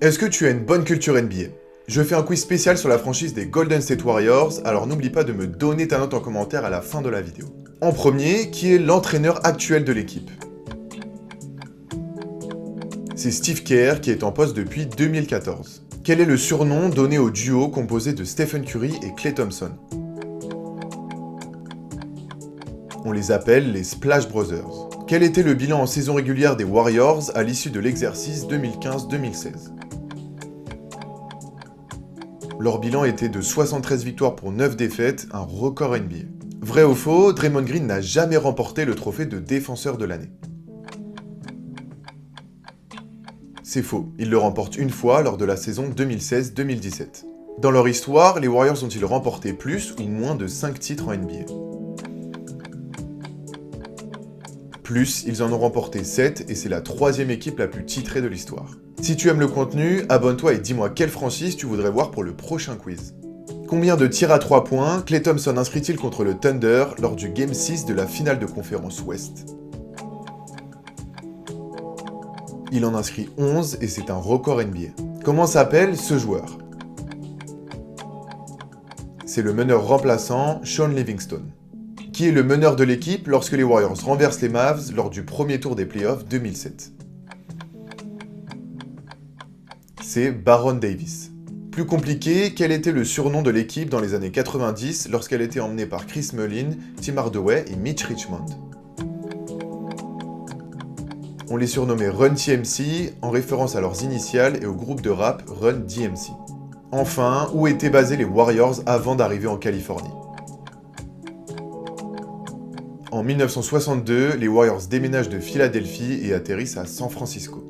Est-ce que tu as une bonne culture NBA? Je fais un quiz spécial sur la franchise des Golden State Warriors, alors n'oublie pas de me donner ta note en commentaire à la fin de la vidéo. En premier, qui est l'entraîneur actuel de l'équipe? C'est Steve Kerr qui est en poste depuis 2014. Quel est le surnom donné au duo composé de Stephen Curry et Klay Thompson? On les appelle les Splash Brothers. Quel était le bilan en saison régulière des Warriors à l'issue de l'exercice 2015-2016? Leur bilan était de 73 victoires pour 9 défaites, un record NBA. Vrai ou faux, Draymond Green n'a jamais remporté le trophée de défenseur de l'année. C'est faux, il le remporte une fois lors de la saison 2016-2017. Dans leur histoire, les Warriors ont-ils remporté plus ou moins de 5 titres en NBA? Plus, ils en ont remporté 7 et c'est la troisième équipe la plus titrée de l'histoire. Si tu aimes le contenu, abonne-toi et dis-moi quelle franchise tu voudrais voir pour le prochain quiz. Combien de tirs à 3 points Klay Thompson inscrit-il contre le Thunder lors du Game 6 de la finale de conférence Ouest? Il en inscrit 11 et c'est un record NBA. Comment s'appelle ce joueur? C'est le meneur remplaçant Shaun Livingston. Qui est le meneur de l'équipe lorsque les Warriors renversent les Mavs lors du premier tour des playoffs 2007? C'est Baron Davis. Plus compliqué, quel était le surnom de l'équipe dans les années 90 lorsqu'elle était emmenée par Chris Mullin, Tim Hardaway et Mitch Richmond? On les surnommait Run TMC en référence à leurs initiales et au groupe de rap Run DMC. Enfin, où étaient basés les Warriors avant d'arriver en Californie? En 1962, les Warriors déménagent de Philadelphie et atterrissent à San Francisco.